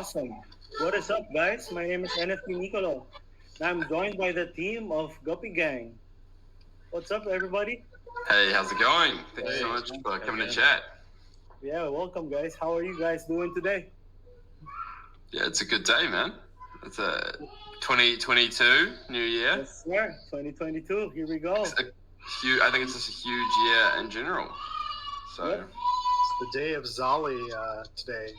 Awesome. What is up, guys? My name is NFTnicolo. I'm joined by the team of Guppy Gang. What's up, everybody? Hey, how's it going? Thank you so Hey, much for coming to again. chat. Yeah, welcome, guys. How are you guys doing today? Yeah, it's a good day, man. It's a 2022 New Year. Yes, sir. 2022. Here we go. It's a I think it's just a huge year in general. So Yep. It's the day of Zali today.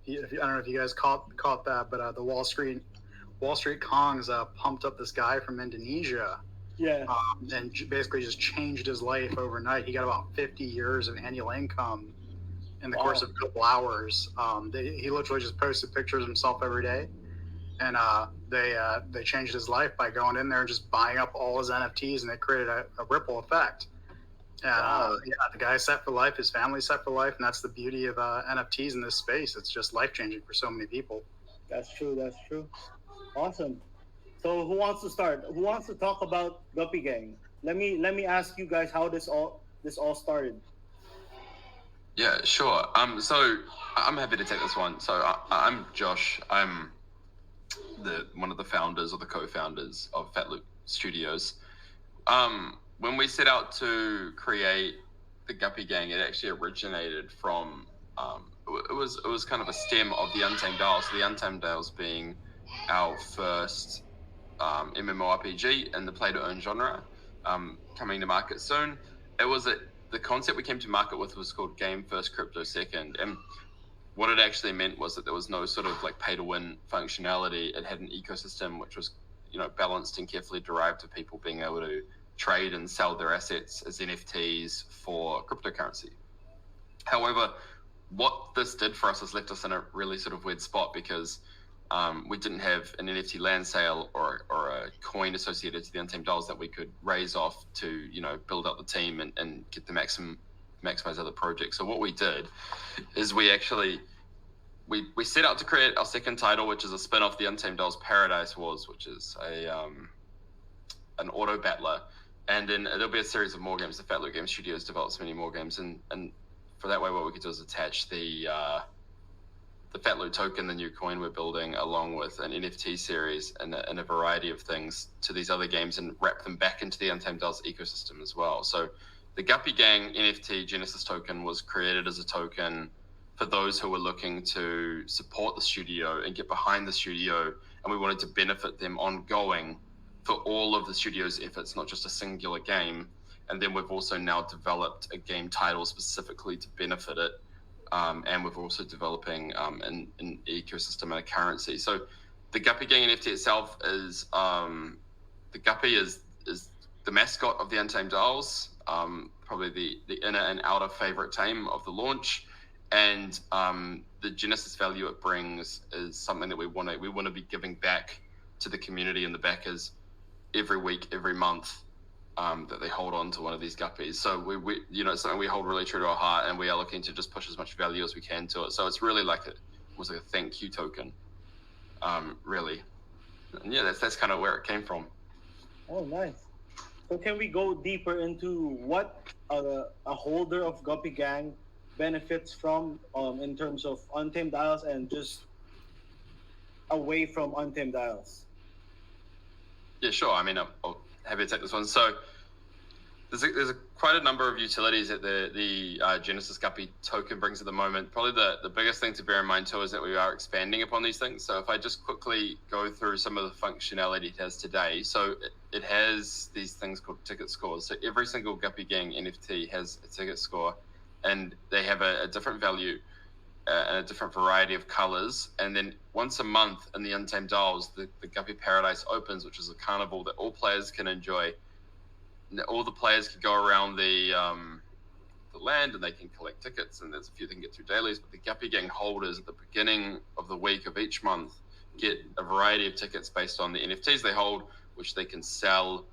I don't know if you guys caught that, but the Wall Street Kongs pumped up this guy from Indonesia Yeah. and basically just changed his life overnight. He got about 50 years of annual income in the course of a couple hours. He literally just posted pictures of himself every day, and they changed his life by going in there and just buying up all his NFTs, and they created a ripple effect. And Wow. the guy's set for life, his family's set for life, and that's the beauty of NFTs in this space. It's just life changing for so many people. That's true. That's true. Awesome. So, who wants to start? Who wants to talk about Guppy Gang? Let me ask you guys how this all started. yeah, sure. So I'm happy to take this one. So I'm Josh. I'm one of the founders or the co-founders of Fat Loop Studios. When we set out to create the Guppy Gang, it actually originated from it was kind of a stem of the Untamed Isles. So the Untamed Isles being our first MMORPG in the play-to-earn genre, coming to market soon. The concept we came to market with was called Game First, Crypto Second, and what it actually meant was that there was no sort of like pay-to-win functionality. It had an ecosystem which was, balanced and carefully derived of people being able to trade and sell their assets as NFTs for cryptocurrency. However, what this did for us is left us in a really sort of weird spot because we didn't have an NFT land sale or a coin associated to the Untamed Dolls that we could raise off to, build up the team and get the maximize other projects. So what we did is we set out to create our second title, which is a spin-off, the Untamed Dolls Paradise Wars, which is an auto battler. And then there'll be a series of more games. The Fat Loop Game Studios develops many more games, and for that way, what we could do is attach the Fat Loop token, the new coin we're building, along with an NFT series and a variety of things to these other games, and wrap them back into the Untamed Dolls ecosystem as well. So the Guppy Gang NFT Genesis token was created as a token for those who were looking to support the studio and get behind the studio, and we wanted to benefit them ongoing for all of the studio's efforts, not just a singular game. And then we've also now developed a game title specifically to benefit it. And we're also developing an ecosystem and a currency. So the Guppy Gang NFT itself is the Guppy is the mascot of the Untamed Isles, probably the inner and outer favorite tame of the launch. And the Genesis value it brings is something that we want to be giving back to the community and the backers every week, every month. That they hold on to one of these guppies. So we it's something we hold really true to our heart, and we are looking to just push as much value as we can to it. So it's really like it was like a thank you token, really. And yeah, that's kind of where it came from. Oh, nice. So, can we go deeper into what a holder of Guppy Gang benefits from in terms of Untamed Isles and just away from Untamed Isles? Yeah, sure. I mean, I'll happy to take this one. So there's quite a number of utilities that the Genesis Guppy token brings at the moment. Probably the biggest thing to bear in mind too is that we are expanding upon these things. So if I just quickly go through some of the functionality it has today. So it has these things called ticket scores. So every single Guppy Gang NFT has a ticket score, and they have a different value and a different variety of colors. And then once a month in the Untamed Isles, the Guppy Paradise opens, which is a carnival that all players can enjoy. All the players can go around the land and they can collect tickets, and there's a few they can get through dailies, but the Guppy Gang holders at the beginning of the week of each month get a variety of tickets based on the NFTs they hold, which they can sell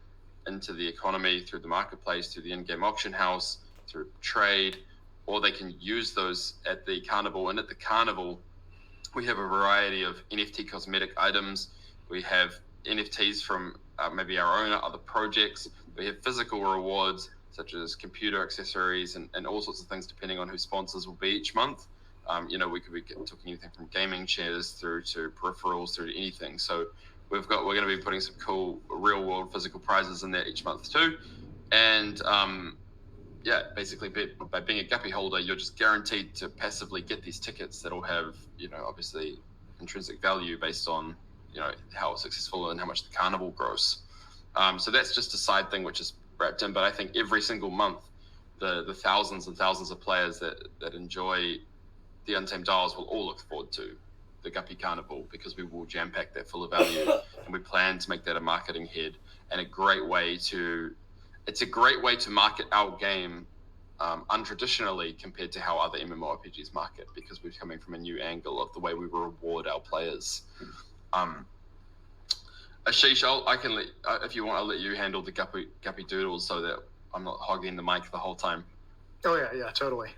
into the economy through the marketplace, through the in-game auction house, through trade, or they can use those at the carnival. And at the carnival, we have a variety of NFT cosmetic items. We have NFTs from maybe our own other projects. We have physical rewards such as computer accessories and all sorts of things depending on who sponsors will be each month. We could be talking anything from gaming chairs through to peripherals through to anything. So we're going to be putting some cool real world physical prizes in there each month too. And basically by being a Guppy holder, you're just guaranteed to passively get these tickets that'll have, obviously intrinsic value based on, how successful and how much the carnival grows. So that's just a side thing which is wrapped in. But I think every single month, the thousands and thousands of players that enjoy the Untamed Isles will all look forward to the Guppy Carnival, because we will jam pack that full of value, and we plan to make that a marketing head and it's a great way to market our game untraditionally compared to how other MMORPGs market, because we're coming from a new angle of the way we reward our players. Ashish, if you want, I'll let you handle the Guppy Doodles so that I'm not hogging the mic the whole time. Oh yeah, totally.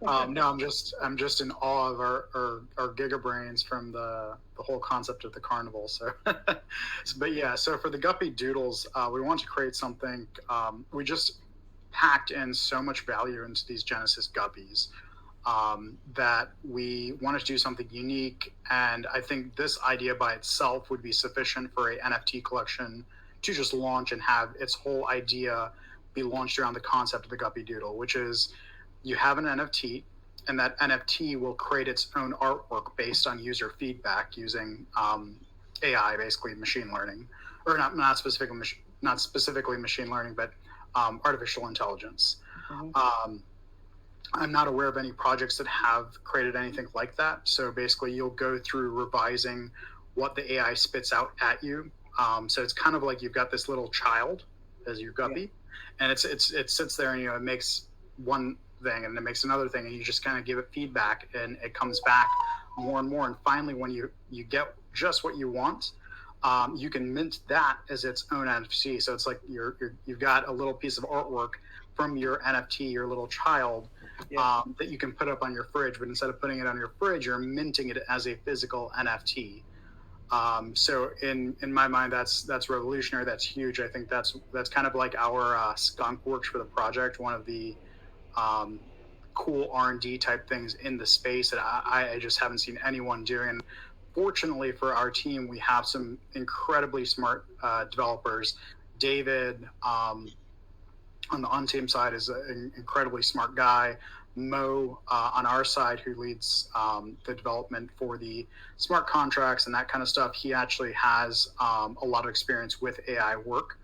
No, I'm just in awe of our Giga Brains from the whole concept of the carnival. So, so for the Guppy Doodles, we want to create something. We just packed in so much value into these Genesis Guppies that we wanted to do something unique, and I think this idea by itself would be sufficient for a NFT collection to just launch and have its whole idea be launched around the concept of the Guppy Doodle, which is you have an NFT, and that NFT will create its own artwork based on user feedback using AI, basically machine learning, or not specifically machine learning, but artificial intelligence. Mm-hmm. I'm not aware of any projects that have created anything like that. So basically, you'll go through revising what the AI spits out at you. So it's kind of like you've got this little child as your Guppy. Yeah. And it sits there and it makes one thing and it makes another thing, and you just kind of give it feedback and it comes back more and more. And finally, when you get just what you want, you can mint that as its own NFT. So it's like you've got a little piece of artwork from your NFT, your little child, that you can put up on your fridge. But instead of putting it on your fridge, you're minting it as a physical NFT. So in my mind, that's revolutionary. That's huge. I think that's kind of like our skunk works for the project. One of the cool R&D type things in the space that I just haven't seen anyone doing. And fortunately for our team, we have some incredibly smart developers. David on the Untamed side is an incredibly smart guy. Mo on our side, who leads the development for the smart contracts and that kind of stuff, he actually has a lot of experience with AI work.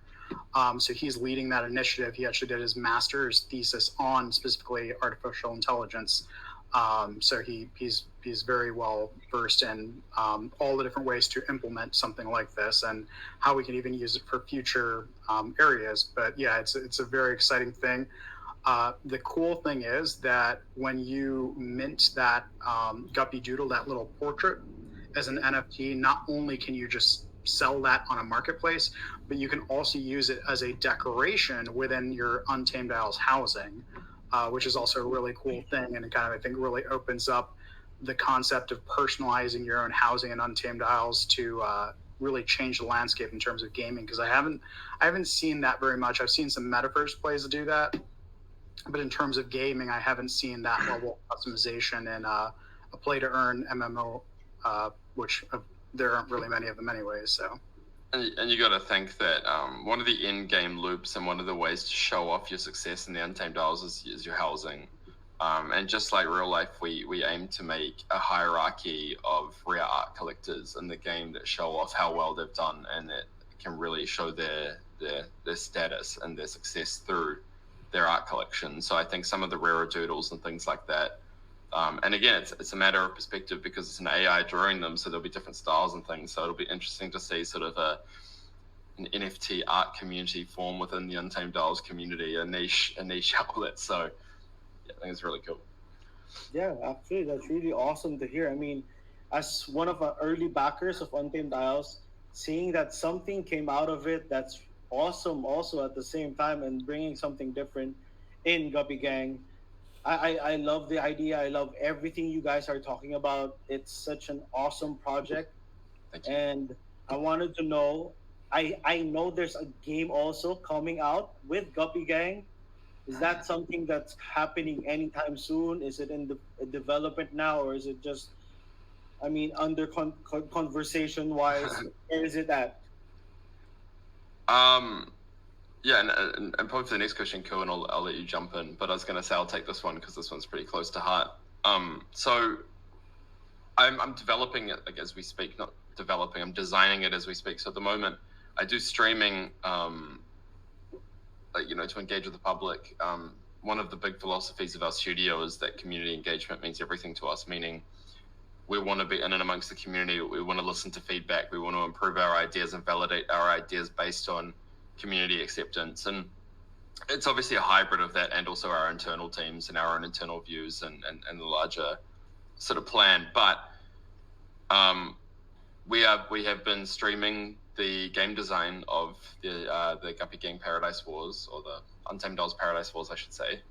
So he's leading that initiative. He actually did his master's thesis on specifically artificial intelligence. So he's very well versed in all the different ways to implement something like this and how we can even use it for future areas. But yeah, it's a very exciting thing. The cool thing is that when you mint that Guppy Doodle, that little portrait, as an NFT, not only can you just sell that on a marketplace, but you can also use it as a decoration within your Untamed Isles housing, which is also a really cool thing, and it kind of, I think, really opens up the concept of personalizing your own housing in Untamed Isles to really change the landscape in terms of gaming, because I haven't seen that very much. I've seen some metaverse plays that do that, but in terms of gaming, I haven't seen that level of customization in a play-to-earn MMO, which there aren't really many of them anyways. So, and you got to think that one of the in-game loops and one of the ways to show off your success in the Untamed Isles is your housing. And just like real life, we aim to make a hierarchy of rare art collectors in the game that show off how well they've done and that can really show their status and their success through their art collection. So I think some of the rarer doodles and things like that, and again, it's a matter of perspective because it's an AI drawing them, so there'll be different styles and things. So it'll be interesting to see sort of an NFT art community form within the Untamed Isles community, a niche outlet. So yeah, I think it's really cool. Yeah, absolutely. That's really awesome to hear. I mean, as one of our early backers of Untamed Isles, seeing that something came out of it that's awesome also at the same time and bringing something different in Guppy Gang. I love the idea. I love everything you guys are talking about. It's such an awesome project. Thank you. And I wanted to know, I know there's a game also coming out with Guppy Gang. Is that something that's happening anytime soon? Is it in the development now, or is it just, I mean, under conversation wise? Where is it at? Yeah, and probably for the next question, Cohen, I'll let you jump in. But I was going to say I'll take this one because this one's pretty close to heart. So I'm developing it like as we speak, not developing. I'm designing it as we speak. So at the moment, I do streaming, like to engage with the public. One of the big philosophies of our studio is that community engagement means everything to us. Meaning, we want to be in and amongst the community. We want to listen to feedback. We want to improve our ideas and validate our ideas based on community acceptance. And it's obviously a hybrid of that and also our internal teams and our own internal views and the larger sort of plan. But we have been streaming the game design of the Guppy Gang Paradise Wars, or the Untamed Dolls Paradise Wars, I should say,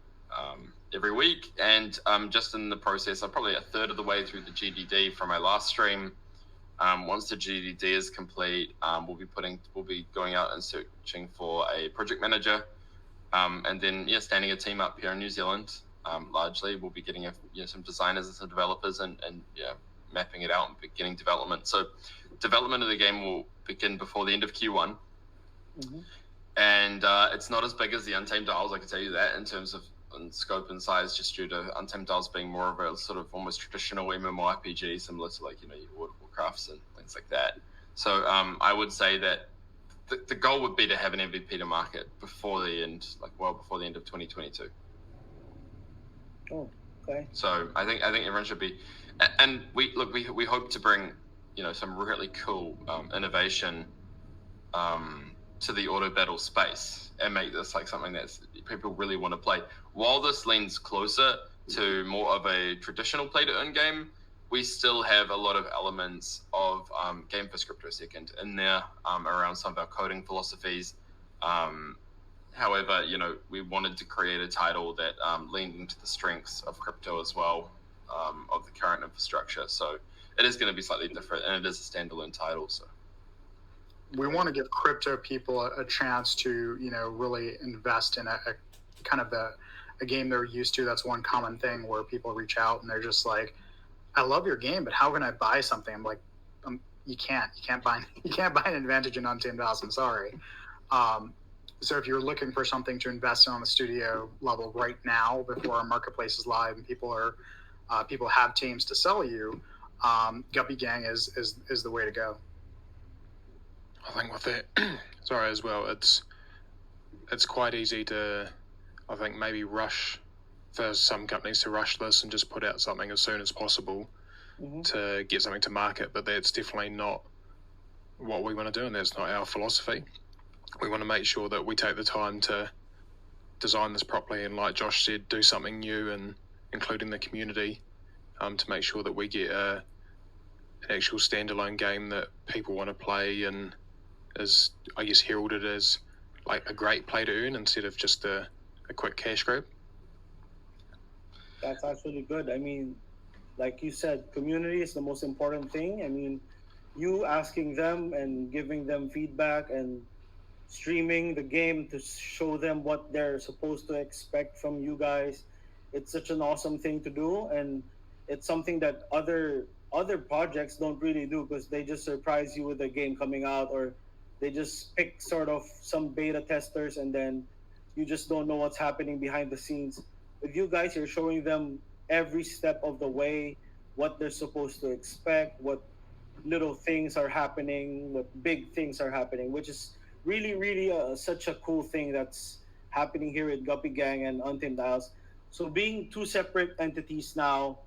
every week. And just in the process, I'm probably a third of the way through the GDD from my last stream. Once the GDD is complete, we'll be going out and searching for a project manager, and then standing a team up here in New Zealand. Largely, we'll be getting some designers and some developers, and mapping it out and beginning development. So, development of the game will begin before the end of Q1, and it's not as big as the Untamed Dolls. I can tell you that in terms of scope and size, just due to Untamed Dolls being more of a sort of almost traditional MMORPG, similar to like your World of Warcrafts and things like that. So I would say that the goal would be to have an MVP to market before the end, before the end of 2022. Oh, okay. So I think everyone should be, and we hope to bring some really cool innovation to the auto battle space and make this like something that people really want to play. While this leans closer to more of a traditional play to earn game, we still have a lot of elements of game for script per second in there, around some of our coding philosophies. However, we wanted to create a title that leaned into the strengths of crypto as well, of the current infrastructure. So it is going to be slightly different, and it is a standalone title. So we want to give crypto people a chance to, really invest in a kind of a game they're used to. That's one common thing where people reach out and they're just like, I love your game, but how can I buy something? I'm like, you can't buy an advantage in Untamed Dolls. I'm sorry. So if you're looking for something to invest in on the studio level right now, before our marketplace is live and people have teams to sell you, Guppy Gang is the way to go. I think with that, sorry as well, it's quite easy to, I think, maybe rush, for some companies to rush this and just put out something as soon as possible to get something to market, but that's definitely not what we want to do, and that's not our philosophy. We want to make sure that we take the time to design this properly, and like Josh said, do something new and including the community, to make sure that we get an actual standalone game that people want to play and is, I guess, heralded as like a great play to earn instead of just a quick cash grab. That's actually good. I mean, like you said, community is the most important thing. I mean, you asking them and giving them feedback and streaming the game to show them what they're supposed to expect from you guys. It's such an awesome thing to do, and it's something that other projects don't really do, because they just surprise you with the game coming out, or they just pick sort of some beta testers and then you just don't know what's happening behind the scenes. With you guys, you're showing them every step of the way what they're supposed to expect, what little things are happening, what big things are happening, which is really such a cool thing that's happening here at Guppy Gang and Untamed Dolls. So being two separate entities now,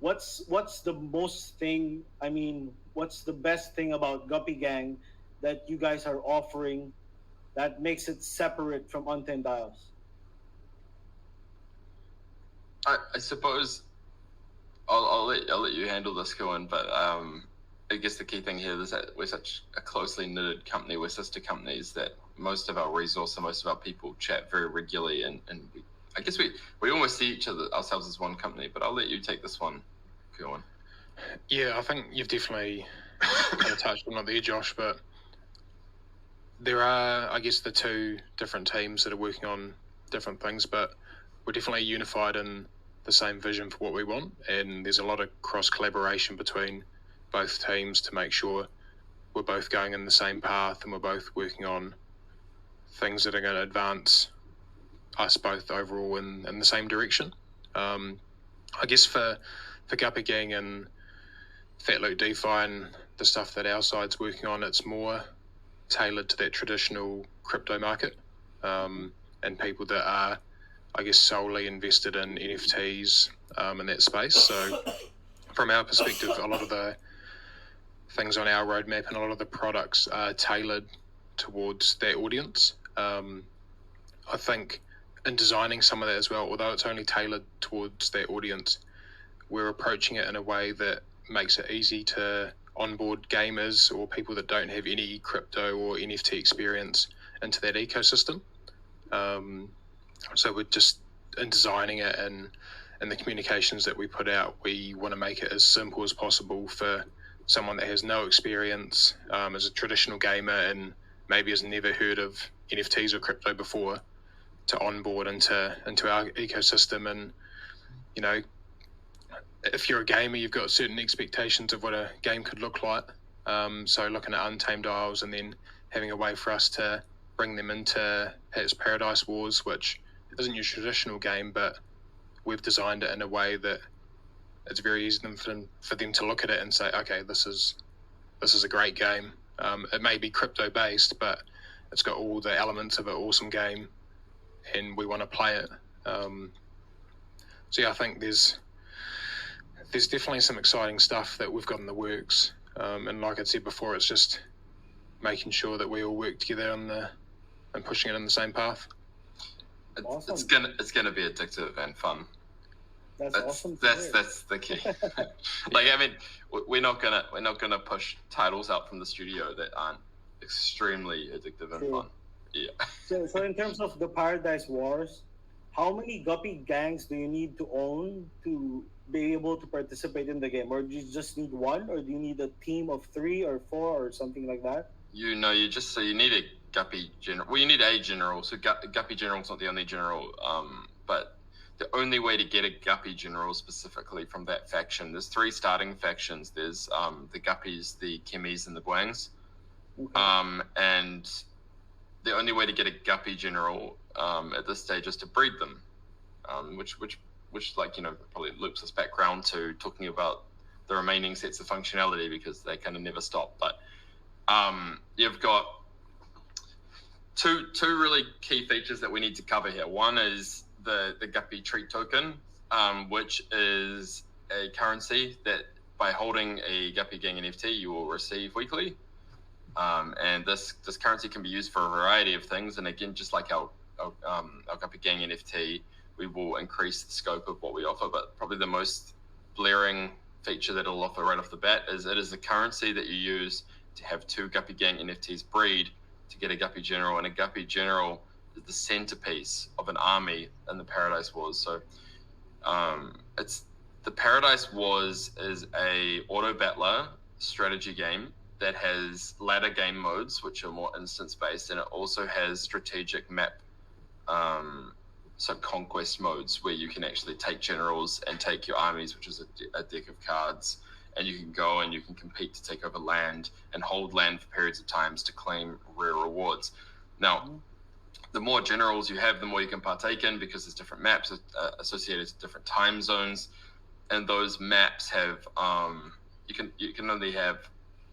what's the most thing? I mean, what's the best thing about Guppy Gang that you guys are offering that makes it separate from Untamed Dolls? I suppose I'll let you handle this, Cohen, but I guess the key thing here is that we're such a closely knitted company. We're sister companies that most of our resource and most of our people chat very regularly, and I guess we almost see ourselves as one company. But I'll let you take this one, Cohen. Yeah, I think you've definitely kind of touched on it there, Josh, but there are, I guess, the two different teams that are working on different things, but we're definitely unified in the same vision for what we want, and there's a lot of cross collaboration between both teams to make sure we're both going in the same path and we're both working on things that are going to advance us both overall in the same direction. I guess for Guppy Gang and Fat Loot DeFi and the stuff that our side's working on, it's more tailored to that traditional crypto market, and people that are, I guess, solely invested in NFTs in that space. So from our perspective, a lot of the things on our roadmap and a lot of the products are tailored towards that audience. I think in designing some of that as well, although it's only tailored towards that audience, we're approaching it in a way that makes it easy to onboard gamers or people that don't have any crypto or NFT experience into that ecosystem. So we're just, in designing it and the communications that we put out, we want to make it as simple as possible for someone that has no experience as a traditional gamer and maybe has never heard of NFTs or crypto before to onboard into our ecosystem. And, you know, if you're a gamer, you've got certain expectations of what a game could look like. So looking at Untamed Isles and then having a way for us to bring them into perhaps Paradise Wars, which isn't your traditional game, but we've designed it in a way that it's very easy for them to look at it and say, okay, this is a great game. It may be crypto based, but it's got all the elements of an awesome game, and we want to play it. So yeah, I think there's definitely some exciting stuff that we've got in the works. And like I said before, it's just making sure that we all work together and pushing it in the same path. Awesome. It's gonna be addictive and fun. That's awesome. That's the key. Like, I mean, we're not gonna push titles out from the studio that aren't extremely addictive and fun. Yeah. So in terms of the Paradise Wars, how many Guppy Gangs do you need to own to be able to participate in the game? Or do you just need one? Or do you need a team of 3 or 4 or something like that? You need a Guppy general. Well, you need a general. So Guppy general's not the only general. But the only way to get a Guppy general specifically from that faction, there's 3 starting factions. There's the Guppies, the Kemis, and the Guangs. Okay. And the only way to get a Guppy general at this stage is to breed them, which like, you know, probably loops us back around to talking about the remaining sets of functionality, because they kind of never stop. But you've got two really key features that we need to cover here. One is the Guppy Treat Token, which is a currency that by holding a Guppy Gang NFT you will receive weekly. And this currency can be used for a variety of things. And again, just like our Guppy Gang NFT, we will increase the scope of what we offer. But probably the most blaring feature that it'll offer right off the bat is it is the currency that you use to have 2 Guppy Gang NFTs breed to get a Guppy General. And a Guppy General is the centerpiece of an army in the Paradise Wars. So it's the Paradise Wars is a auto battler strategy game that has ladder game modes, which are more instance based, and it also has strategic map conquest modes where you can actually take generals and take your armies, which is a deck of cards, and you can go and you can compete to take over land and hold land for periods of times to claim rare rewards. Now, the more generals you have, the more you can partake in, because there's different maps associated to different time zones, and those maps have you can only have,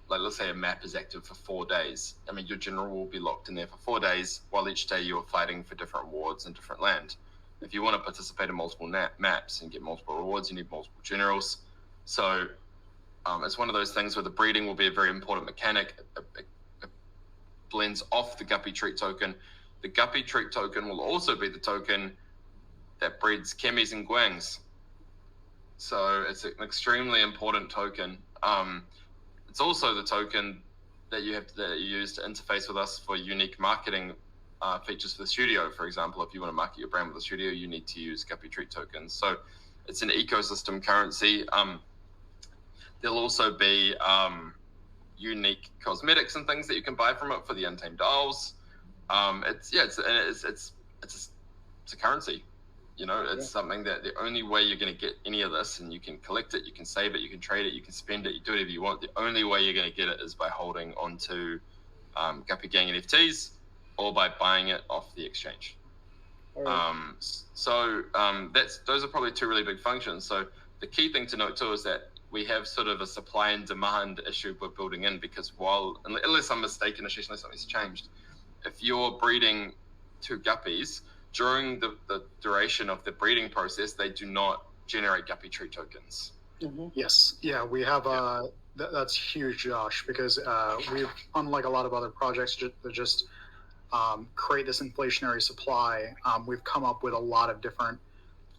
like, let's say a map is active for 4 days. I mean, your general will be locked in there for 4 days, while each day you're fighting for different rewards in different land. If you want to participate in multiple maps and get multiple rewards, you need multiple generals. So it's one of those things where the breeding will be a very important mechanic. It blends off the Guppy Treat Token. The Guppy Treat Token will also be the token that breeds Kemis and Guangs. So it's an extremely important token. It's also the token that you use to interface with us for unique marketing features for the studio. For example, if you want to market your brand with the studio, you need to use Guppy Treat tokens. So it's an ecosystem currency. There'll also be unique cosmetics and things that you can buy from it for the Untamed Isles. It's it's a currency. It's something that the only way you're going to get any of this, and you can collect it, you can save it, you can trade it, you can spend it, you do whatever you want. The only way you're going to get it is by holding onto Guppy Gang NFTs or by buying it off the exchange. Alright. Those are probably two really big functions. So the key thing to note too is that we have sort of a supply and demand issue we're building in, because unless I'm mistaken, unless something's changed, if you're breeding two guppies, during the duration of the breeding process, they do not generate guppy tree tokens. Mm-hmm. Yes, yeah, we have. That's huge, Josh, because we've, unlike a lot of other projects that just create this inflationary supply, we've come up with a lot of different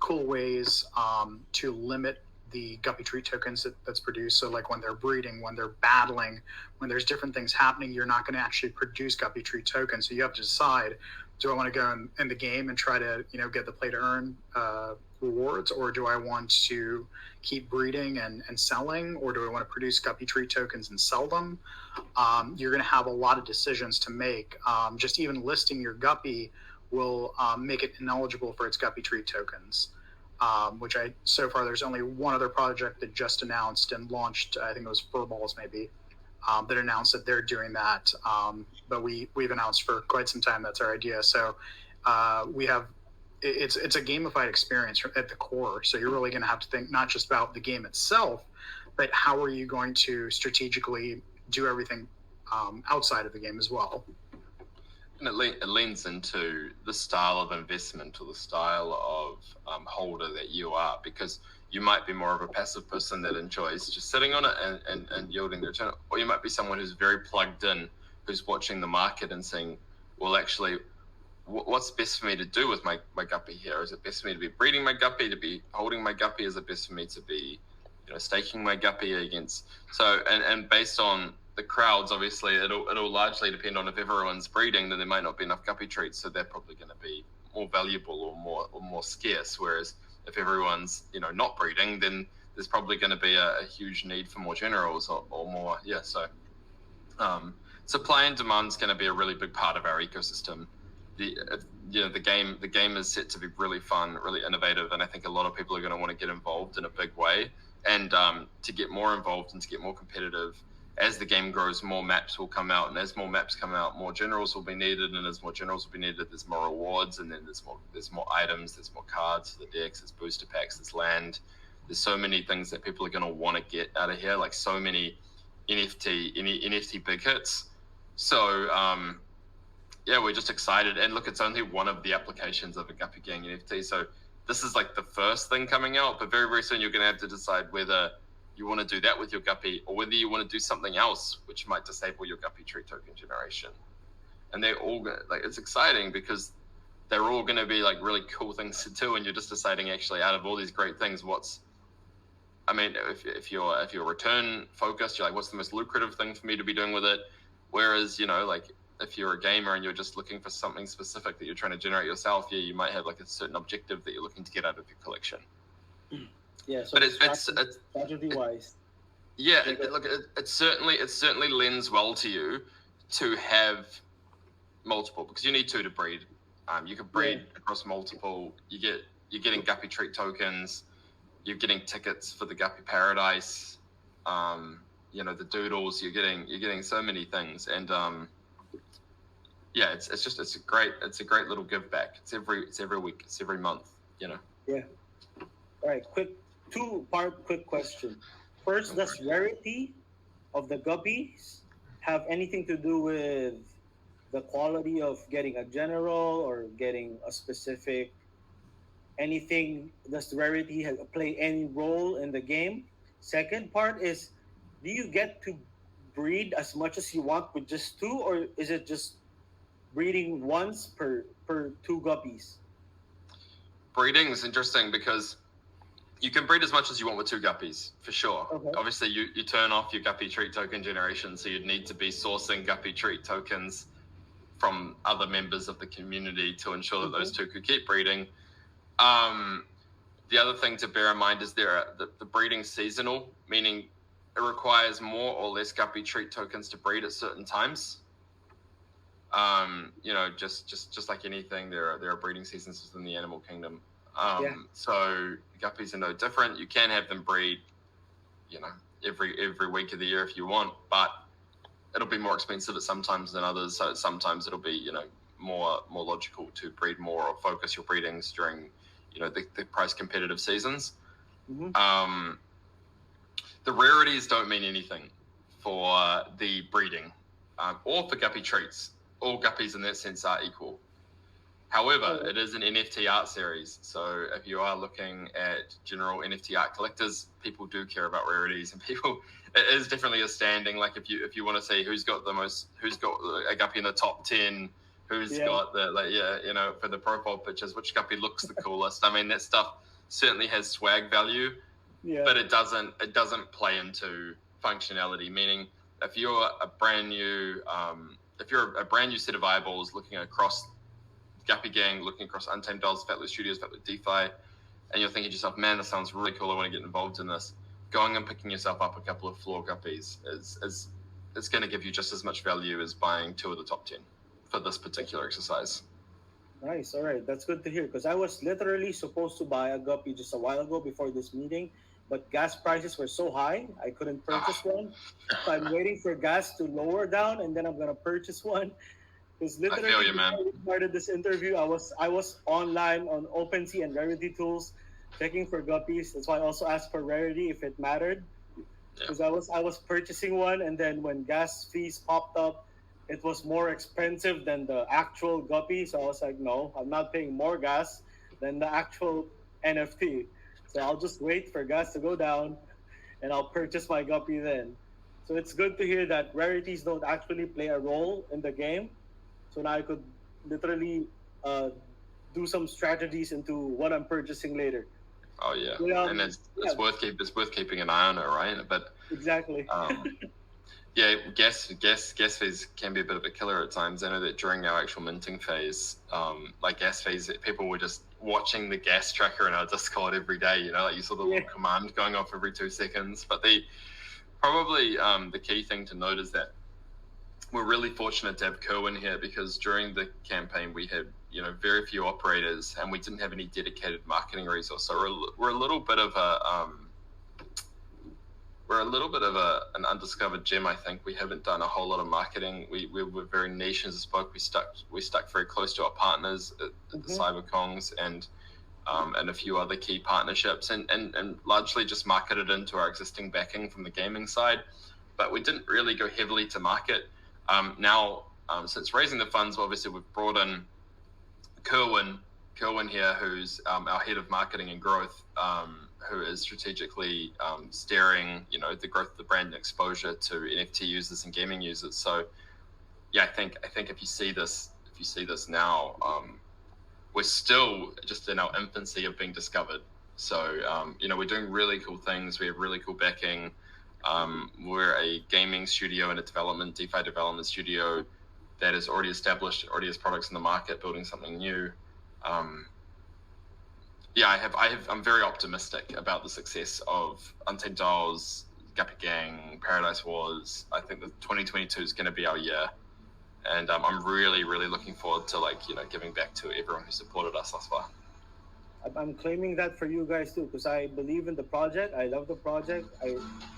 cool ways to limit the guppy tree tokens that's produced. So like when they're breeding, when they're battling, when there's different things happening, you're not going to actually produce guppy tree tokens. So you have to decide, do I want to go in the game and try to, get the play to earn rewards, or do I want to keep breeding and selling, or do I want to produce guppy tree tokens and sell them? You're going to have a lot of decisions to make. Just even listing your guppy will make it ineligible for its guppy tree tokens. Which so far there's only one other project that just announced and launched, I think it was Furballs maybe, that announced that they're doing that. But we've announced for quite some time that's our idea. So we have, it's a gamified experience at the core. So you're really going to have to think not just about the game itself, but how are you going to strategically do everything outside of the game as well. And it leans into the style of investment or the style of holder that you are, because you might be more of a passive person that enjoys just sitting on it and yielding the return, or you might be someone who's very plugged in, who's watching the market and saying, well, actually, what's best for me to do with my guppy here? Is it best for me to be breeding my guppy, to be holding my guppy? Is it best for me to be staking my guppy against? So and based on the crowds, obviously, it'll largely depend on if everyone's breeding, then there might not be enough guppy treats, so they're probably going to be more valuable or more scarce. Whereas if everyone's not breeding, then there's probably going to be a huge need for more generals or more. Yeah, so supply and demand is going to be a really big part of our ecosystem. The game is set to be really fun, really innovative, and I think a lot of people are going to want to get involved in a big way. And to get more involved and to get more competitive, as the game grows, more maps will come out, and as more maps come out, more generals will be needed, and as more generals will be needed, there's more rewards, and then there's more items, there's more cards for the decks, there's booster packs, there's land. There's so many things that people are going to want to get out of here, like so many NFT big hits. So we're just excited. And look, it's only one of the applications of a Guppy Gang NFT. So this is like the first thing coming out, but very, very soon you're going to have to decide whether you want to do that with your guppy, or whether you want to do something else which might disable your guppy tree token generation. And they're all it's exciting because they're all going to be like really cool things to do, and you're just deciding actually out of all these great things, if you're return focused, you're like, what's the most lucrative thing for me to be doing with it? Whereas if you're a gamer and you're just looking for something specific that you're trying to generate yourself, you might have like a certain objective that you're looking to get out of your collection. Yeah, so but it's strategy wise. Yeah, it certainly lends well to you to have multiple, because you need two to breed. You can breed across multiple. You're getting guppy treat tokens. You're getting tickets for the Guppy Paradise. The doodles. You're getting so many things, and it's a great little give back. It's every week. It's every month. Yeah. All right. Two-part quick question. First, does rarity of the guppies have anything to do with the quality of getting a general or getting a specific anything? Does the rarity play any role in the game? Second part is, do you get to breed as much as you want with just two, or is it just breeding once per two guppies? Breeding is interesting because you can breed as much as you want with two guppies, for sure. Okay. Obviously, you turn off your guppy treat token generation, so you'd need to be sourcing guppy treat tokens from other members of the community to ensure that those two could keep breeding. The other thing to bear in mind is the breeding seasonal, meaning it requires more or less guppy treat tokens to breed at certain times. Just like anything, there are breeding seasons within the animal kingdom. Yeah. So guppies are no different. You can have them breed, every week of the year if you want, but it'll be more expensive at sometimes than others. So sometimes it'll be, more logical to breed more or focus your breedings during, the price competitive seasons. Mm-hmm. The rarities don't mean anything for the breeding, or for guppy treats. All guppies in that sense are equal. However, it is an NFT art series, so if you are looking at general NFT art collectors, people do care about rarities, and it is definitely a standing. Like if you want to see who's got a guppy in the top 10, who's got for the profile pictures, which guppy looks the coolest. I mean, that stuff certainly has swag value, but it doesn't play into functionality. Meaning, if you're a brand new set of eyeballs looking across Guppy Gang, looking across Untamed Dolls, Fat Loot Studios, Fat Loot DeFi, and you're thinking to yourself, man, this sounds really cool, I want to get involved in this. Going and picking yourself up a couple of floor guppies is going to give you just as much value as buying 2 of the top 10 for this particular exercise. Nice. All right, that's good to hear, because I was literally supposed to buy a guppy just a while ago before this meeting, but gas prices were so high I couldn't purchase one. So I'm waiting for gas to lower down, and then I'm gonna purchase one. Because literally, I feel you, man. before we started this interview, I was online on OpenSea and Rarity Tools, checking for guppies. That's why I also asked for Rarity if it mattered, because I was purchasing one, and then when gas fees popped up, it was more expensive than the actual guppy. So I was like, no, I'm not paying more gas than the actual NFT. So I'll just wait for gas to go down, and I'll purchase my guppy then. So it's good to hear that rarities don't actually play a role in the game. So now I could literally do some strategies into what I'm purchasing later. Oh yeah, and it's worth keeping an eye on it, right? But exactly. Gas fees can be a bit of a killer at times. I know that during our actual minting phase, like gas fees, people were just watching the gas tracker in our Discord every day. Like you saw the little command going off every 2 seconds. But the key thing to note is that we're really fortunate to have Kerwin here, because during the campaign we had very few operators, and we didn't have any dedicated marketing resource. So we're a little bit of an undiscovered gem. I think we haven't done a whole lot of marketing. We were very niche as a spoke. We stuck very close to our partners at the CyberKongs and a few other key partnerships, and largely just marketed into our existing backing from the gaming side. But we didn't really go heavily to market. Now, since raising the funds, obviously we've brought in Kerwin here, who's our head of marketing and growth, who is strategically steering, the growth of the brand and exposure to NFT users and gaming users. So, I think if you see this now, we're still just in our infancy of being discovered. So, we're doing really cool things. We have really cool backing. We're a gaming studio and a DeFi development studio that is already established, already has products in the market, building something new. I'm very optimistic about the success of Untamed Dolls, Guppy Gang, Paradise Wars. I think that 2022 is going to be our year, and I'm really, really looking forward to giving back to everyone who supported us thus far. I'm claiming that for you guys too, because I believe in the project. I love the project.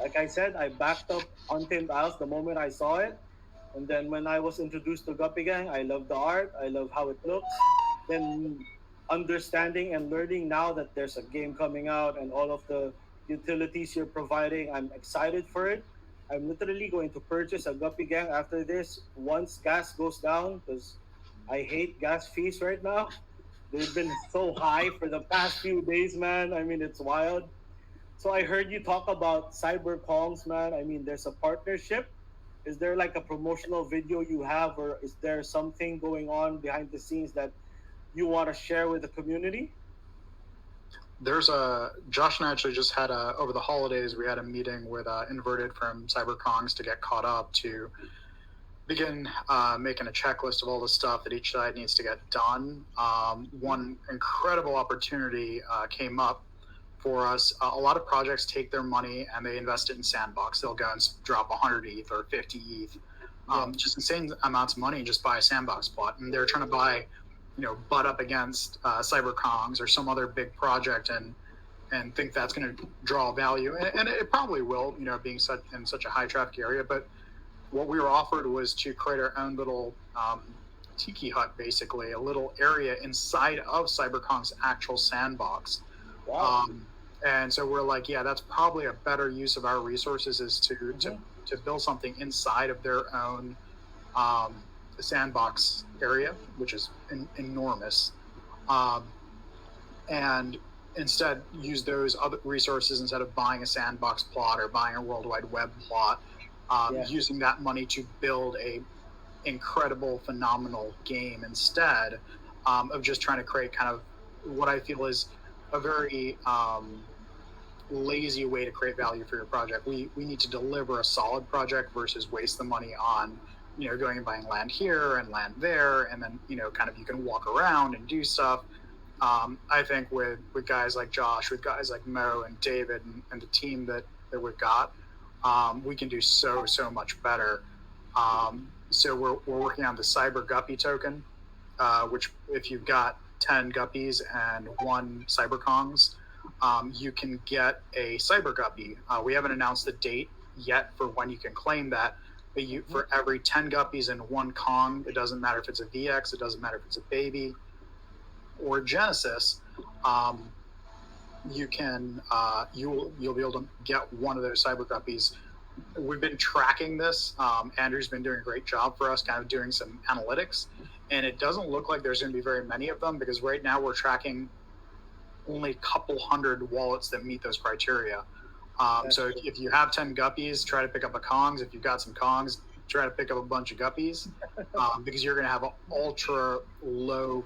Like I said, I backed up Untamed Isles the moment I saw it, and then when I was introduced to Guppy Gang, I love the art. I love how it looks. Then understanding and learning now that there's a game coming out and all of the utilities you're providing, I'm excited for it. I'm literally going to purchase a Guppy Gang after this once gas goes down, because I hate gas fees right now. They've been so high for the past few days, man. I mean, it's wild. So I heard you talk about CyberKongs, man. I mean, there's a partnership. Is there like a promotional video you have, or is there something going on behind the scenes that you want to share with the community? Josh and I actually just had over the holidays, we had a meeting with Inverted from CyberKongs to get caught up to begin making a checklist of all the stuff that each side needs to get done. One incredible opportunity came up for us. A lot of projects take their money and they invest it in Sandbox. They'll go and drop 100 ETH or 50 ETH just insane amounts of money and just buy a sandbox plot. And they're trying to buy, butt up against CyberKongs or some other big project and think that's going to draw value. And it probably will, being in such a high traffic area. But what we were offered was to create our own little tiki hut, basically, a little area inside of CyberKong's actual sandbox. Wow. And so we're like, yeah, that's probably a better use of our resources is to build something inside of their own sandbox area, which is enormous. And instead use those other resources instead of buying a sandbox plot or buying a World Wide Web plot, using that money to build a incredible, phenomenal game instead of just trying to create kind of what I feel is a very lazy way to create value for your project. We need to deliver a solid project versus waste the money on, going and buying land here and land there, and then, kind of you can walk around and do stuff. I think with guys like Josh, with guys like Mo and David and the team that we've got, we can do so much better. So we're working on the Cyber Guppy token, which if you've got 10 Guppies and 1 CyberKongs, you can get a Cyber Guppy. We haven't announced the date yet for when you can claim that, but for every 10 Guppies and 1 Kong, it doesn't matter if it's a VX, it doesn't matter if it's a baby or Genesis, you can you'll be able to get one of those Cyber Guppies. We've been tracking this. Andrew's been doing a great job for us, kind of doing some analytics, and it doesn't look like there's going to be very many of them because right now we're tracking only a couple hundred wallets that meet those criteria. So if you have 10 Guppies, try to pick up a Kongs. If you've got some Kongs, try to pick up a bunch of Guppies because you're going to have an ultra low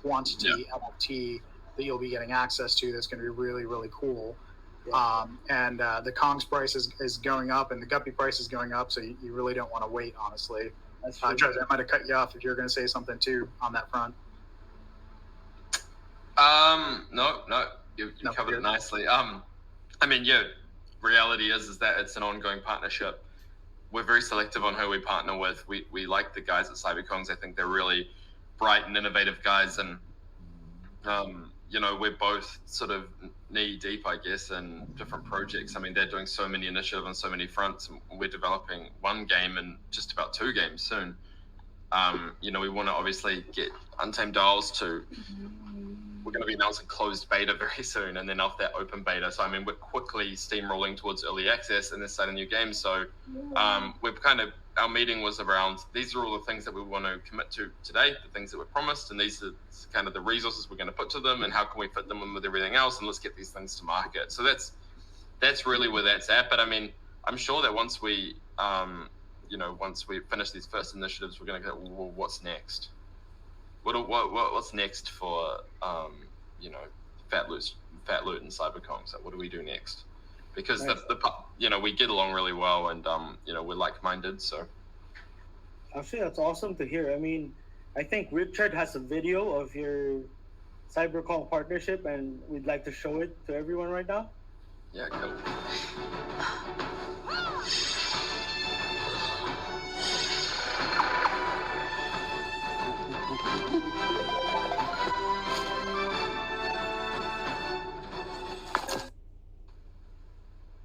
quantity NFT that you'll be getting access to that's going to be really, really cool. And the Kongs price is going up and the Guppy price is going up, so you really don't want to wait, honestly. Travis, I might have cut you off if you're going to say something too on that front. No, you covered it nicely. Reality is that it's an ongoing partnership. We're very selective on who we partner with. We like the guys at CyberKongs. I think they're really bright and innovative guys, and we're both sort of knee deep, I guess, in different projects. I mean, they're doing so many initiatives on so many fronts, and we're developing 1 game and just about 2 games soon. We want to obviously get Untamed Dials to. We're going to be announcing closed beta very soon, and then off that open beta. So, we're quickly steamrolling towards early access and then starting new games. So, our meeting was around, these are all the things that we want to commit to today, the things that were promised, and these are kind of the resources we're going to put to them, and how can we fit them in with everything else, and let's get these things to market. So that's really where that's at. But I'm sure that once we finish these first initiatives, we're going to go, well, what's next? What's next for Fat Loot and CyberKongs? What do we do next? Because we get along really well, and we're like-minded. So actually, that's awesome to hear. I think Richard has a video of your CyberKong partnership, and we'd like to show it to everyone right now. Yeah, cool.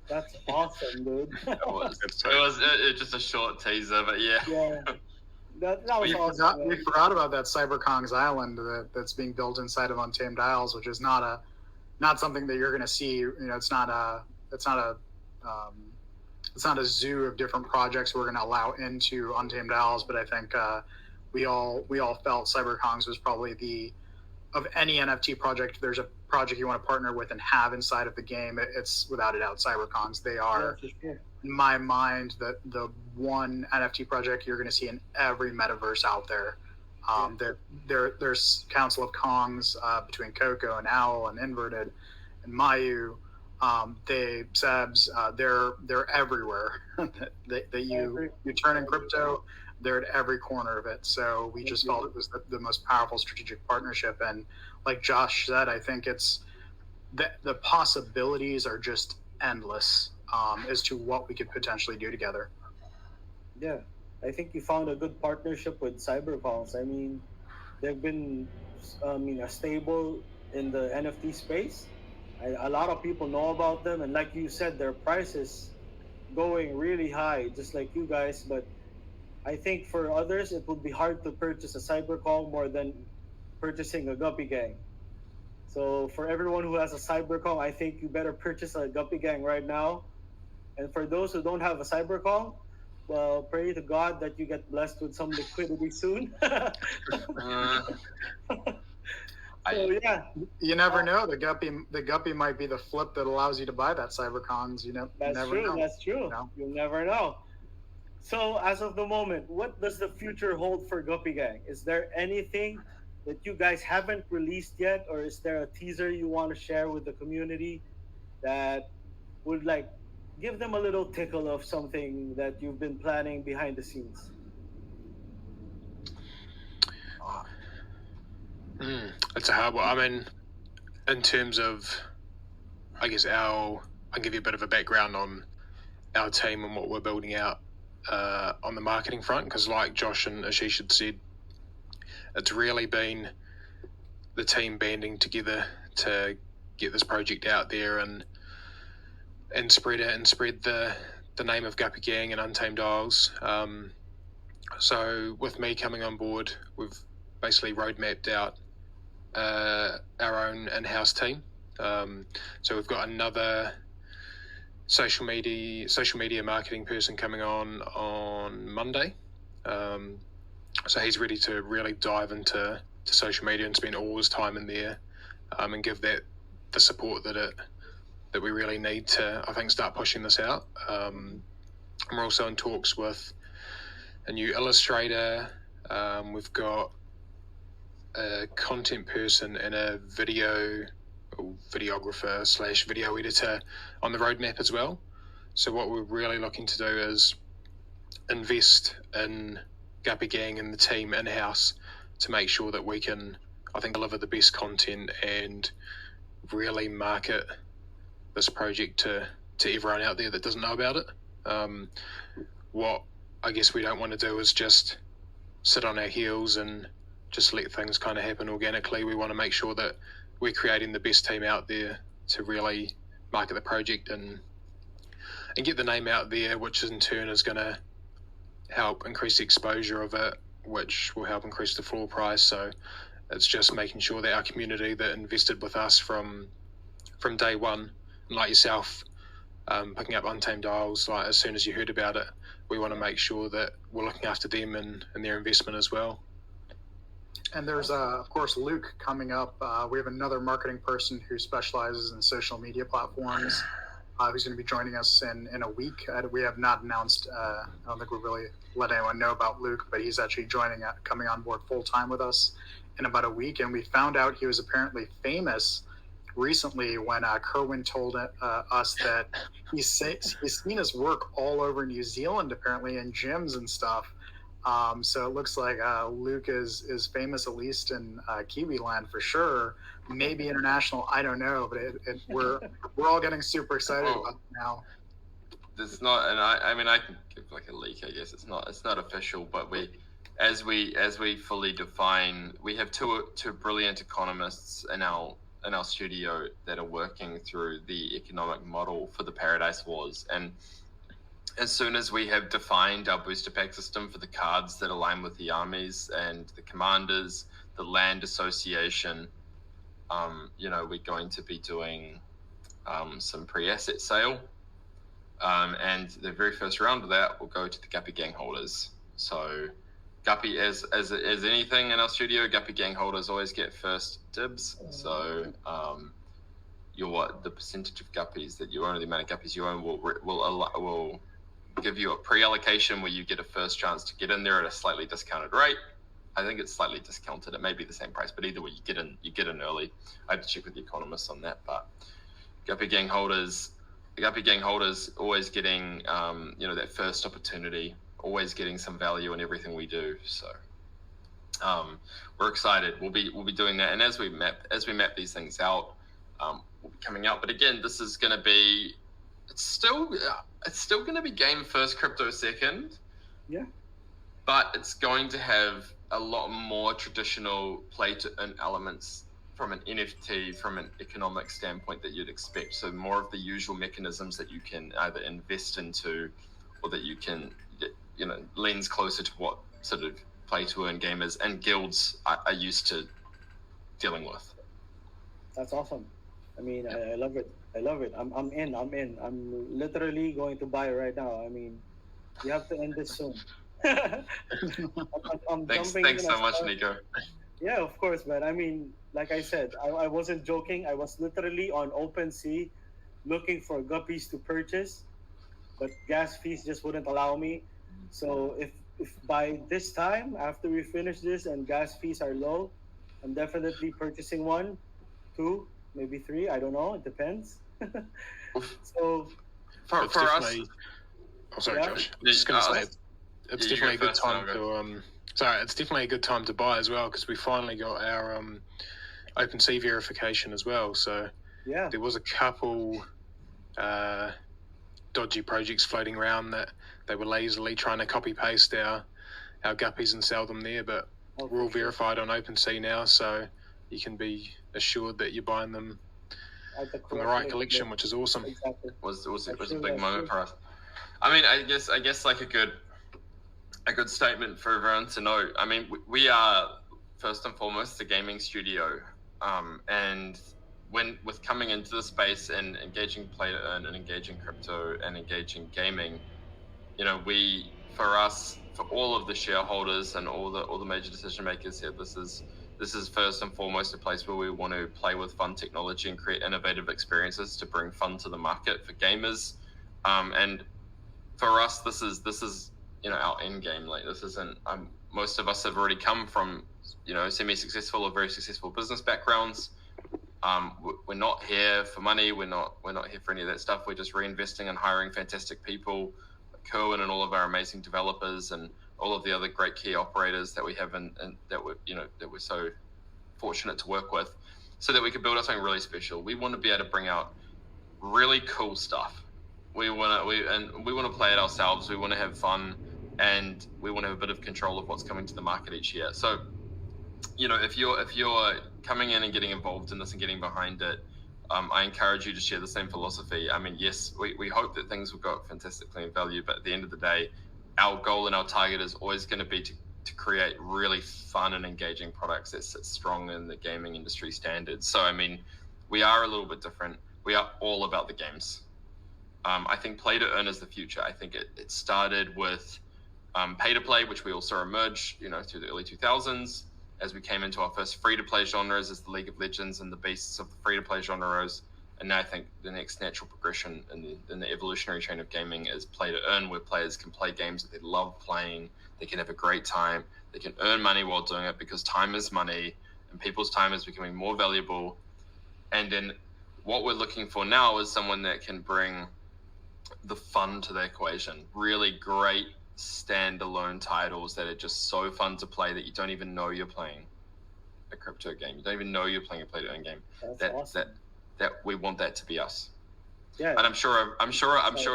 That's awesome, dude. It was just a short teaser, but yeah. Yeah. That was awesome. We forgot about that CyberKongs island that's being built inside of Untamed Isles, which is not something that you're going to see. It's not a zoo of different projects we're going to allow into Untamed Isles. But I think we all felt CyberKongs was probably of any NFT project. If there's a project you want to partner with and have inside of the game, it's without a doubt CyberKongs. They are, in my mind, the one NFT project you're going to see in every metaverse out there. There's Council of Kongs between Coco and Owl and Inverted and Mayu. They're everywhere. you turn in crypto, they're at every corner of it. So we just felt it was the most powerful strategic partnership. And like Josh said, I think it's the possibilities are just endless as to what we could potentially do together. Yeah. I think you found a good partnership with CyberCalls. I mean, they've been, a stable in the NFT space. A lot of people know about them, and like you said, their price is going really high, just like you guys. But I think for others, it would be hard to purchase a CyberCall more than purchasing a Guppy Gang. So for everyone who has a CyberCall, I think you better purchase a Guppy Gang right now. And for those who don't have a CyberCall, well, pray to God that you get blessed with some liquidity soon. Uh, So yeah, You never know. The Guppy might be the flip that allows you to buy that CyberCons. You that's never true. know. That's true. You know? You'll never know. So as of the moment, what does the future hold for Guppy Gang? Is there anything that you guys haven't released yet, or is there a teaser you want to share with the community that would like give them a little tickle of something that you've been planning behind the scenes? It's a hard one. I mean, in terms of, I guess I'll give you a bit of a background on our team and what we're building out on the marketing front, because like Josh and Ashish had said, it's really been the team banding together to get this project out there and spread it and spread the name of Guppy Gang and Untamed Isles. So with me coming on board, we've basically roadmapped out our own in-house team. So we've got another social media marketing person coming on Monday. So he's ready to really dive into social media and spend all his time in there, and give that the support that we really need to, I think, start pushing this out. And we're also in talks with a new illustrator. We've got a content person and a videographer / video editor on the roadmap as well. So what we're really looking to do is invest in Guppy Gang and the team in-house to make sure that we can, I think, deliver the best content and really market this project to everyone out there that doesn't know about it. What I guess we don't want to do is just sit on our heels and just let things kind of happen organically. We want to make sure that we're creating the best team out there to really market the project and get the name out there, which in turn is going to help increase the exposure of it, which will help increase the floor price. So it's just making sure that our community that invested with us from day one, and like yourself, picking up Untamed Isles, like as soon as you heard about it, we want to make sure that we're looking after them and their investment as well. And there's, of course, Luke coming up. We have another marketing person who specializes in social media platforms, who's going to be joining us in a week. We have not announced, I don't think we really let anyone know about Luke, but he's actually coming on board full-time with us in about a week. And we found out he was apparently famous recently when Kerwin told us that he's seen his work all over New Zealand, apparently, in gyms and stuff. So it looks like Luke is famous, at least in Kiwi land for sure. Maybe international, I don't know, but we're all getting super excited about it now. There's not, and I mean, I can give like a leak. I guess it's not official, but as we fully define, we have two brilliant economists in our studio that are working through the economic model for the Paradise Wars. And as soon as we have defined our booster pack system for the cards that align with the armies and the commanders, the land association, we're going to be doing some pre-asset sale. And the very first round of that will go to the Guppy Gang holders. So Guppy, as anything in our studio, Guppy Gang holders always get first dibs. So the percentage of guppies that you own, the amount of guppies you own, will give you a pre-allocation where you get a first chance to get in there at a slightly discounted rate. I think it's slightly discounted. It may be the same price, but either way, you get in early. I have to check with the economists on that, but Guppy Gang holders always getting that first opportunity, always getting some value in everything we do. So we're excited. We'll be doing that, and as we map these things out, we'll be coming out. But again, this is going to be it's still going to be game first, crypto second. Yeah. but it's going to have a lot more traditional play to earn elements from an NFT, from an economic standpoint that you'd expect. So more of the usual mechanisms that you can either invest into, or that you can, leans closer to what sort of play to earn gamers and guilds are used to dealing with. That's awesome. I mean, I love it. I love it. I'm in. I'm in. I'm literally going to buy right now. I mean, you have to end this soon. I'm Thanks jumping in so as much, far- Nico. Yeah, of course, man. I mean, like I said, I wasn't joking. I was literally on OpenSea looking for guppies to purchase, but gas fees just wouldn't allow me. So if by this time, after we finish this and gas fees are low, I'm definitely purchasing one, two, maybe three. I don't know. It depends. So For It's us, definitely. Oh, sorry, Yeah. Josh. I was just going to say it's you definitely a go good first, time and I'll to Sorry, it's definitely a good time to buy as well because we finally got our OpenSea verification as well. So yeah, there was a couple dodgy projects floating around that they were lazily trying to copy paste our guppies and sell them there, but oh, we're all for sure. verified on OpenSea now, so you can be assured that you're buying them At the from the correct right link, collection, yeah. which is awesome. Exactly. was a That's true, big that's moment true. for us. I mean, I guess like a good statement for everyone to know. I mean, we are first and foremost a gaming studio, and with coming into the space and engaging play to earn and engaging crypto and engaging gaming, for us, for all of the shareholders and all the major decision makers here, this is first and foremost a place where we want to play with fun technology and create innovative experiences to bring fun to the market for gamers, and for us, this is our end game. Like, this isn't. Most of us have already come from semi-successful or very successful business backgrounds. We're not here for money. We're not here for any of that stuff. We're just reinvesting and hiring fantastic people, like Kerwin and all of our amazing developers and all of the other great key operators that we have and that we're so fortunate to work with, so that we can build up something really special. We want to be able to bring out really cool stuff. We want to play it ourselves. We want to have fun, and we want to have a bit of control of what's coming to the market each year. So, if you're coming in and getting involved in this and getting behind it, I encourage you to share the same philosophy. I mean, yes, we hope that things will go up fantastically in value, but at the end of the day, our goal and our target is always going to be to create really fun and engaging products that sit strong in the gaming industry standards. So, I mean, we are a little bit different. We are all about the games. I think play to earn is the future. I think it started with pay to play, which we all saw emerge, through the early 2000s, as we came into our first free to play genres as the League of Legends and the beasts of the free to play genres. And now I think the next natural progression in the evolutionary chain of gaming is play to earn, where players can play games that they love playing. They can have a great time. They can earn money while doing it, because time is money and people's time is becoming more valuable. And then what we're looking for now is someone that can bring the fun to the equation. Really great standalone titles that are just so fun to play that you don't even know you're playing a crypto game. You don't even know you're playing a play to earn game. That's awesome. That we want that to be us. Yeah. And I'm sure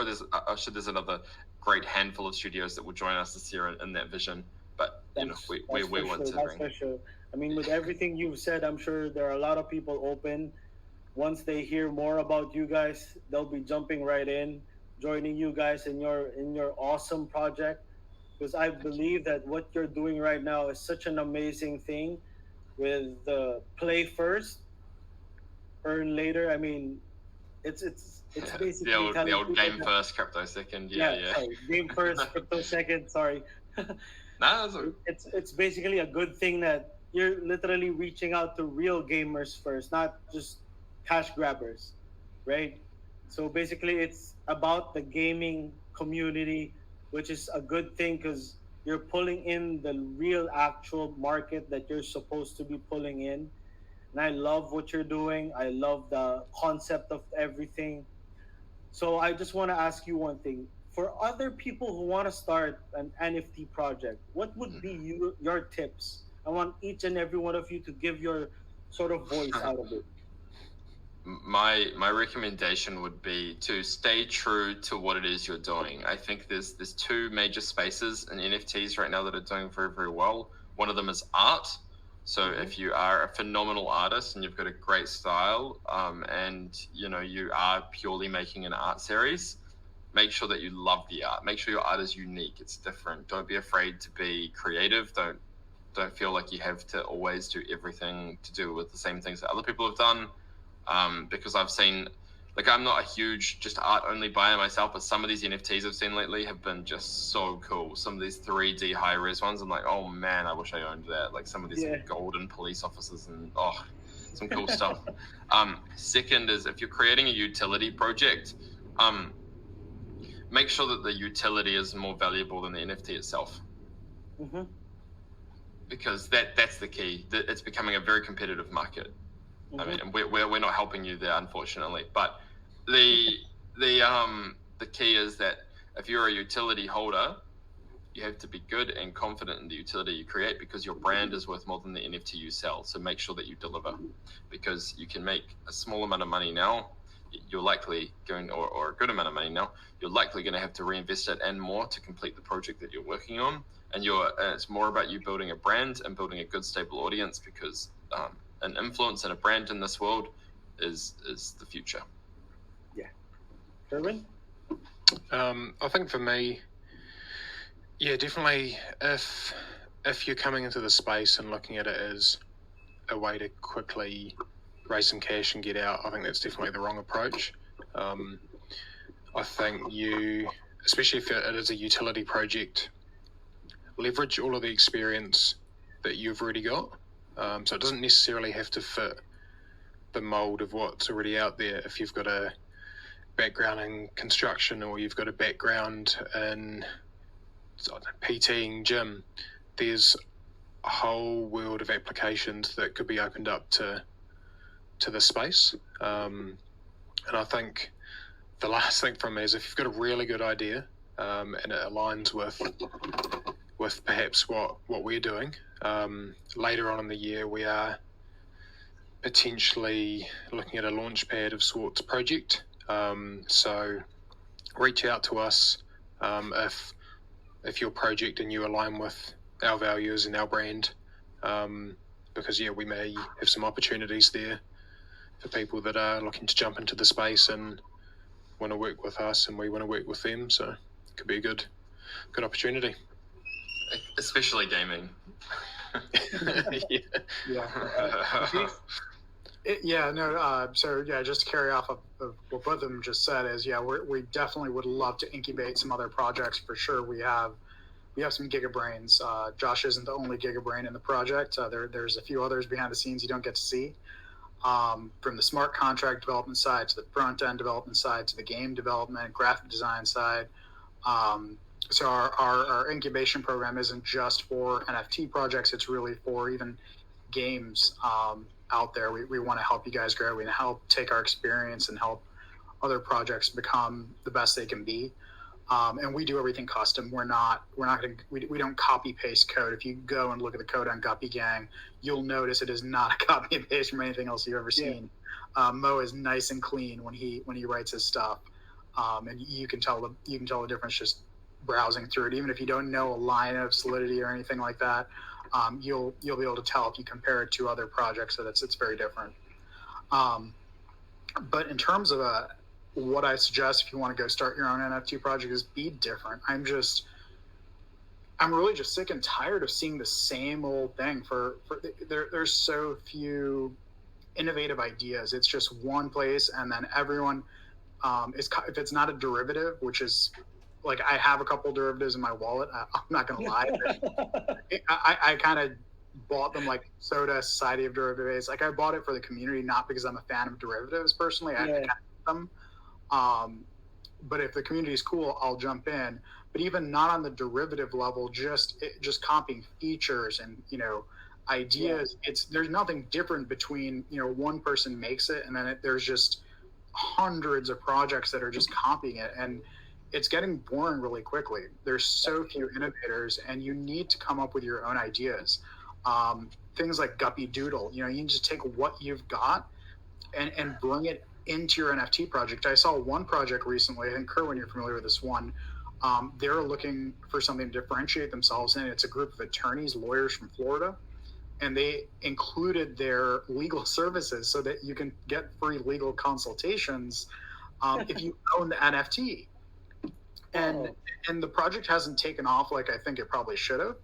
there's another great handful of studios that will join us this year in that vision. But we want to That's bring. for sure. I mean, with everything you've said, I'm sure there are a lot of people open. Once they hear more about you guys, they'll be jumping right in, joining you guys in your awesome project. Because I believe that what you're doing right now is such an amazing thing with the play first, earn later. I mean, it's basically the telling old people game that, first, crypto second. Yeah. sorry, game first, crypto second. Sorry. No, It's basically a good thing that you're literally reaching out to real gamers first, not just cash grabbers, right? So basically, it's about the gaming community, which is a good thing because you're pulling in the real actual market that you're supposed to be pulling in. And I love what you're doing. I love the concept of everything. So I just want to ask you one thing. For other people who want to start an NFT project, what would be your tips? I want each and every one of you to give your sort of voice out of it. my recommendation would be to stay true to what it is you're doing. I think there's two major spaces in NFTs right now that are doing very, very well. One of them is art. So if you are a phenomenal artist and you've got a great style, and you are purely making an art series, make sure that you love the art. Make sure your art is unique. It's different. Don't be afraid to be creative. Don't feel like you have to always do everything to do with the same things that other people have done. Because I've seen, like, I'm not a huge just art only buyer myself, but some of these NFTs I've seen lately have been just so cool. Some of these 3D high res ones, I'm like, oh man, I wish I owned that. Like some of these golden police officers and some cool stuff. Second is, if you're creating a utility project, make sure that the utility is more valuable than the NFT itself. Mm-hmm. Because that's the key. It's becoming a very competitive market. I mean, and we're not helping you there, unfortunately. But the key is that if you're a utility holder, you have to be good and confident in the utility you create, because your brand is worth more than the NFT you sell. So make sure that you deliver, because you can make a small amount of money now. You're likely going, or a good amount of money now, you're likely going to have to reinvest it and more to complete the project that you're working on. And it's more about you building a brand and building a good, stable audience, because an influence and a brand in this world is the future. Yeah. Erwin? I think for me, yeah, definitely if you're coming into the space and looking at it as a way to quickly raise some cash and get out, I think that's definitely the wrong approach. I think you, especially if it is a utility project, leverage all of the experience that you've already got. So it doesn't necessarily have to fit the mold of what's already out there. If you've got a background in construction, or you've got a background in PTing gym, there's a whole world of applications that could be opened up to the space. And I think the last thing from me is, if you've got a really good idea, and it aligns with perhaps what we're doing, later on in the year we are potentially looking at a launch pad of sorts project. So reach out to us if your project and you align with our values and our brand, because we may have some opportunities there for people that are looking to jump into the space and want to work with us, and we want to work with them. So it could be a good opportunity. Especially gaming. So just to carry off of what both of them just said is, we definitely would love to incubate some other projects for sure. We have some gigabrains. Josh isn't the only gigabrain in the project. There's a few others behind the scenes you don't get to see. From the smart contract development side to the front end development side to the game development, graphic design side. So our incubation program isn't just for NFT projects. It's really for even games out there. We want to help you guys grow. We want to help take our experience and help other projects become the best they can be. And we do everything custom. We don't copy paste code. If you go and look at the code on Guppy Gang, you'll notice it is not a copy and paste from anything else you've ever seen. Mo is nice and clean when he writes his stuff, and you can tell the difference just browsing through it. Even if you don't know a line of Solidity or anything like that, you'll be able to tell if you compare it to other projects that it's very different. But in terms of what I suggest if you want to go start your own NFT project is be different. I'm really just sick and tired of seeing the same old thing. There's so few innovative ideas. It's just one place, and then everyone if it's not a derivative, which is like, I have a couple derivatives in my wallet. I'm not gonna lie. I kind of bought them like Soda Society of Derivatives. Like, I bought it for the community, not because I'm a fan of derivatives personally. I kind of them. But if the community is cool, I'll jump in. But even not on the derivative level, just copying features and ideas. There's nothing different between one person makes it and then there's just hundreds of projects that are just copying it, and it's getting boring really quickly. There's so few innovators, and you need to come up with your own ideas. Things like Guppy Doodle, you can just take what you've got and bring it into your NFT project. I saw one project recently, I think, Kerwin, you're familiar with this one. They're looking for something to differentiate themselves, and it's a group of attorneys, lawyers from Florida, and they included their legal services so that you can get free legal consultations if you own the NFT. And the project hasn't taken off like I think it probably should have,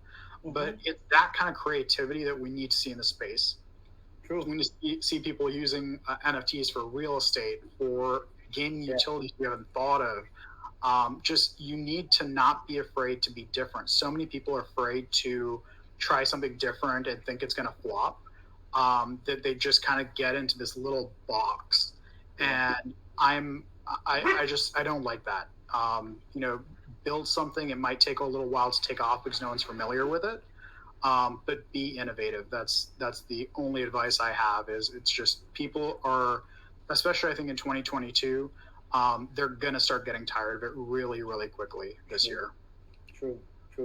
but it's that kind of creativity that we need to see in the space. True. We need to see people using NFTs for real estate, for gaming utilities we haven't thought of. Just you need to not be afraid to be different. So many people are afraid to try something different and think it's going to flop, that they just kind of get into this little box. And I don't like that. Build something. It might take a little while to take off because no one's familiar with it. But be innovative. That's the only advice I have. Is it's just people are, especially I think in 2022, they're gonna start getting tired of it really, really quickly this year. True.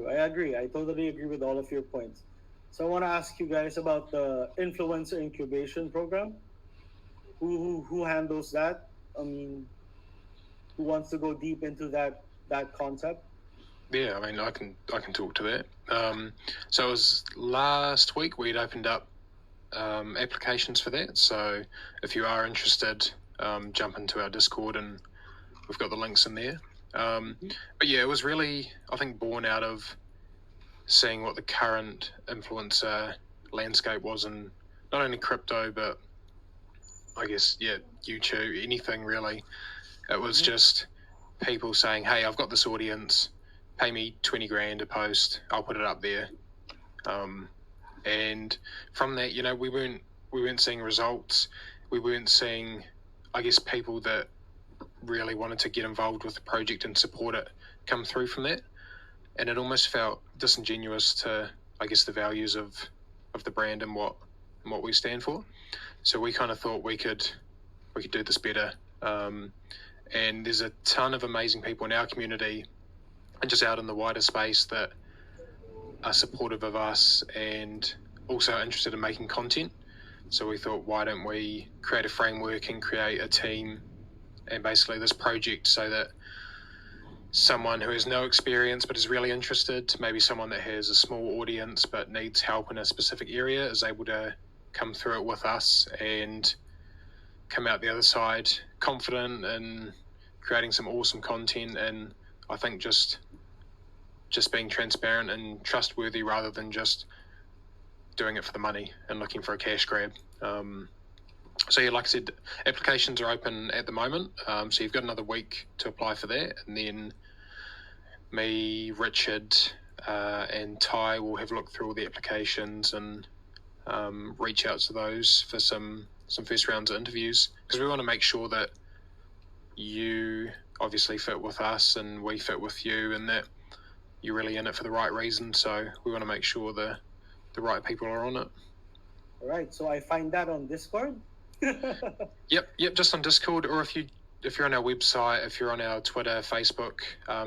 I agree. I totally agree with all of your points. So I want to ask you guys about the influencer incubation program. Who handles that? I mean, who wants to go deep into that concept? Yeah, I mean, I can talk to that. So it was last week we'd opened up applications for that. So if you are interested, jump into our Discord and we've got the links in there. But yeah, it was really, I think, born out of seeing what the current influencer landscape was in not only crypto, but I guess, YouTube, anything really. It was just people saying, hey, I've got this audience, pay me 20 grand a post, I'll put it up there. And from that, we weren't seeing results. We weren't seeing, I guess, people that really wanted to get involved with the project and support it come through from that. And it almost felt disingenuous to, I guess, the values of the brand and what we stand for. So we kind of thought we could do this better. And there's a ton of amazing people in our community and just out in the wider space that are supportive of us and also interested in making content. So we thought, why don't we create a framework and create a team and basically this project so that someone who has no experience but is really interested, maybe someone that has a small audience but needs help in a specific area, is able to come through it with us and come out the other side confident and creating some awesome content. And I think just being transparent and trustworthy rather than just doing it for the money and looking for a cash grab. So yeah, like I said, applications are open at the moment. So you've got another week to apply for that. And then me, Richard, and Ty will have looked through all the applications and reach out to those for some first rounds of interviews, because we want to make sure that you obviously fit with us and we fit with you and that you're really in it for the right reason. So we want to make sure the right people are on it. All right. So I find that on Discord. Yep. Just on Discord, or if you're on our website, if you're on our Twitter, Facebook,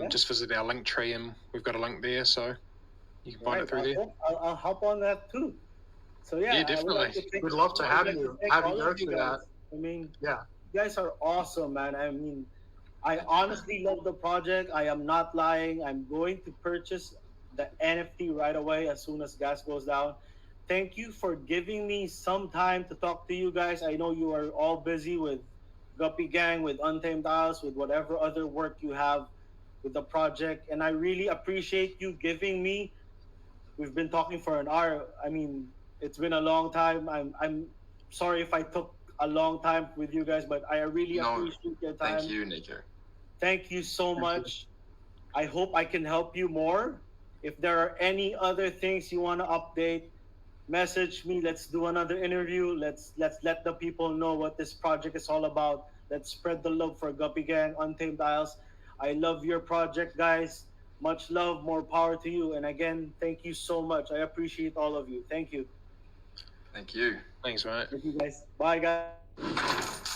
just visit our link tree and we've got a link there, so you can find it through there. I'll hop on that too. So yeah, definitely. We'd love to have you go through that. I mean, yeah, you guys are awesome, man. I mean, I honestly love the project. I am not lying. I'm going to purchase the NFT right away as soon as gas goes down. Thank you for giving me some time to talk to you guys. I know you are all busy with Guppy Gang, with Untamed Isles, with whatever other work you have with the project. And I really appreciate you giving me. We've been talking for an hour. I mean, it's been a long time. I'm sorry if I took a long time with you guys, but I really appreciate your time. Thank you, Nico. Thank you so much. I hope I can help you more. If there are any other things you want to update, message me. Let's do another interview. Let's let the people know what this project is all about. Let's spread the love for Guppy Gang, Untamed Isles. I love your project, guys. Much love, more power to you. And again, thank you so much. I appreciate all of you. Thank you. Thank you. Thanks, mate. Thank you, guys. Bye, guys.